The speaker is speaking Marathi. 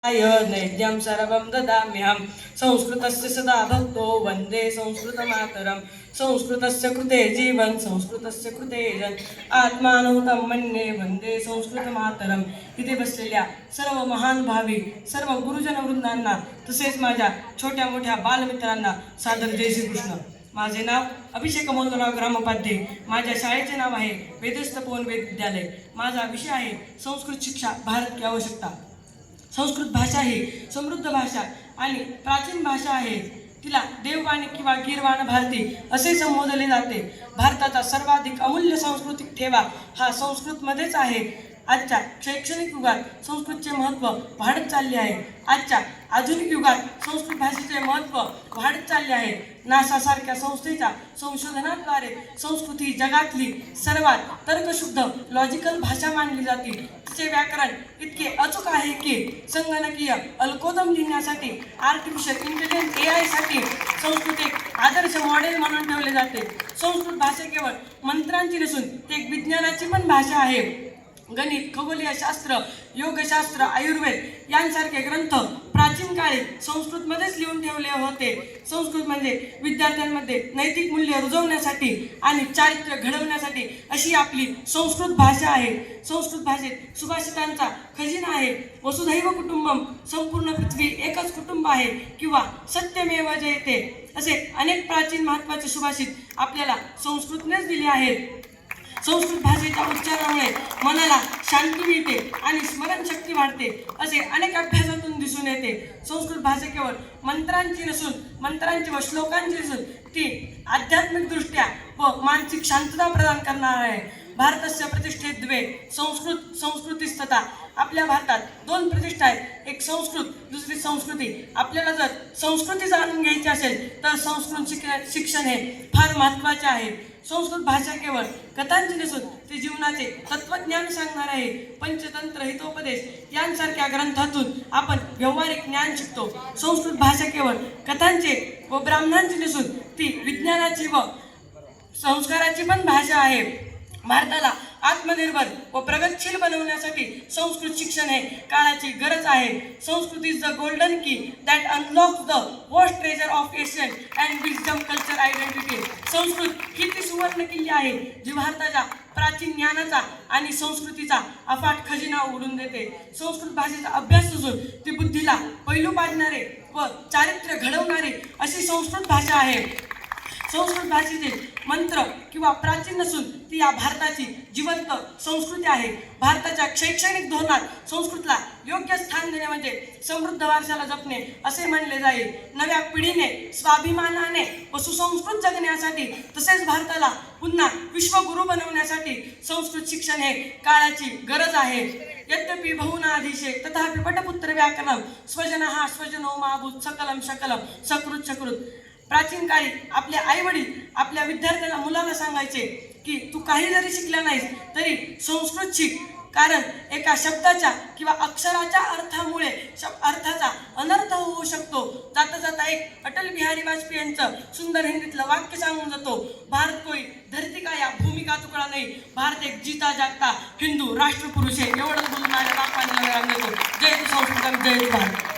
नैद्यं सर्वं ददाम्यहं संस्कृतस्य सदा भक्तो वन्दे संस्कृतमातरं संस्कृतस्य कृते जीवन संस्कृतस्य कृते जन आत्मानहुतं मन्ये वन्दे संस्कृतमातरम. इथे बसलेल्या सर्व महानुभावी सर्व गुरुजनवृंदांना तसेच माझ्या छोट्या मोठ्या बालमित्रांना सादर जय श्रीकृष्ण. माझे नाव अभिषेक अमोलराव ग्रामोपाध्ये. माझ्या शाळेचे नाव आहे वेदस्थ पवन वेद विद्यालय. माझा विषय आहे संस्कृत शिक्षा भारत की आवश्यकता. संस्कृत भाषा ही समृद्ध भाषा आणि प्राचीन भाषा आहे. तिला देववाणी किंवा गीरवाण भारती असे संबोधले जाते. भारताचा सर्वाधिक अमूल्य सांस्कृतिक ठेवा हा संस्कृतमध्येच आहे. आजच्या शैक्षणिक युगात संस्कृतचे महत्त्व वाढत चालले आहे. आजच्या आधुनिक युगात संस्कृत भाषेचे महत्त्व वाढत चालले आहे. नासा सारख्या संस्थेच्या संशोधनाद्वारे संस्कृत ही जगातली सर्वात तर्कशुद्ध लॉजिकल भाषा मानली जाते. तिचे व्याकरण इतके अचूक आहे की संगणकीय अल्गोरिदम लिहिण्यासाठी आर्टिफिशियल इंटेलिजन्स AI साठी संस्कृत एक आदर्श मॉडेल म्हणून ठेवले जाते. संस्कृत भाषा केवळ मंत्रांची नसून ती एक विज्ञानाची पण भाषा आहे. गणित, खगोलीय शास्त्र, योगशास्त्र, आयुर्वेद यांसारखे ग्रंथ प्राचीन काळी संस्कृतमध्येच लिहून ठेवले होते. संस्कृत म्हणजे विद्यार्थ्यांमध्ये नैतिक मूल्य रुजवण्यासाठी आणि चारित्र्य घडवण्यासाठी अशी आपली संस्कृत भाषा आहे. संस्कृत भाषेत सुभाषितांचा खजिना आहे. वसुधैव कुटुंबम, संपूर्ण पृथ्वी एकच कुटुंब आहे किंवा सत्यमेव जयते असे अनेक प्राचीन महत्त्वाचे सुभाषित आपल्याला संस्कृतनेच दिले आहेत. संस्कृत भाषेच्या उच्चारणामुळे मनाला शांती मिळते आणि स्मरणशक्ती वाढते असे अनेक अभ्यासातून दिसून येते. संस्कृत भाषा केवळ मंत्रांची व श्लोकांची नसून ती आध्यात्मिक दृष्ट्या व मानसिक शांतता प्रदान करणार आहे. भारतस्य प्रतिष्ठे द्वे संस्कृत संस्कृतीस्तथा. आपल्या भारतात दोन प्रतिष्ठा आहेत, एक संस्कृत दुसरी संस्कृती. आपल्याला जर संस्कृती जाणून घ्यायची असेल तर संस्कृत शिक्षण हे फार महत्त्वाचे आहे. संस्कृत भाषा केवळ कथांची नसून ती जीवनाचे तत्वज्ञान सांगणार आहे. पंचतंत्र, हितोपदेश यांसारख्या ग्रंथातून आपण व्यावहारिक ज्ञान शिकतो. संस्कृत भाषा केवळ कथांचे व ब्राह्मणांची नसून ती विज्ञानाची व संस्काराची पण भाषा आहे. भारताला आत्मनिर्भर व प्रगतशील बनवण्यासाठी संस्कृत शिक्षण हे काळाची गरज आहे. Sanskrit is the golden key that unlocks the vast treasure of Asian and wisdom culture identity. Sanskrit ही ती सुवर्ण किल्ली आहे जी भारताच्या प्राचीन ज्ञानाचा आणि संस्कृतीचा अफाट खजिना उघडून देते. संस्कृत भाषेचा अभ्यास असून ती बुद्धीला पैलू पाडणारे व चारित्र्य घडवणारी अशी संस्कृत भाषा आहे. संस्कृत भाषेचे मंत्र किंवा प्राचीन नसून ती या भारताची जिवंत संस्कृती आहे. भारताच्या शैक्षणिक धोरणात संस्कृतला योग्य स्थान देणे म्हणजे समृद्ध वारशाला जपणे असे म्हणले जाईल. नव्या पिढीने स्वाभिमानाने व सुसंस्कृत जगण्यासाठी तसेच भारताला पुन्हा विश्वगुरू बनवण्यासाठी संस्कृत शिक्षण हे काळाची गरज आहे. यद्यपि बहुनाधीशे तथापि पटपुत्र व्याकरणम स्वजनः स्वजनो माभूत सकलम शकलम सकृत सकृत. प्राचीन काळी आपले आई वडील आपल्या विद्यार्थ्यांना मुलांना सांगायचे की तू काही जरी शिकला नाहीस तरी संस्कृत शिक, कारण एका शब्दाच्या किंवा अक्षराच्या अर्थामुळे अर्थाचा अनर्थ होऊ शकतो. जाता जाता एक अटल बिहारी वाजपेयी यांचं सुंदर हिंदीतलं वाक्य सांगून जातो, भारत कोई धरती का या भूमी का तुकडा नाही, भारत एक जीता जागता हिंदू राष्ट्रपुरुष आहे. एवढंच बोलून माझ्या बापाने विराम देतो. जय तू संस्कृत, जय तू भारत.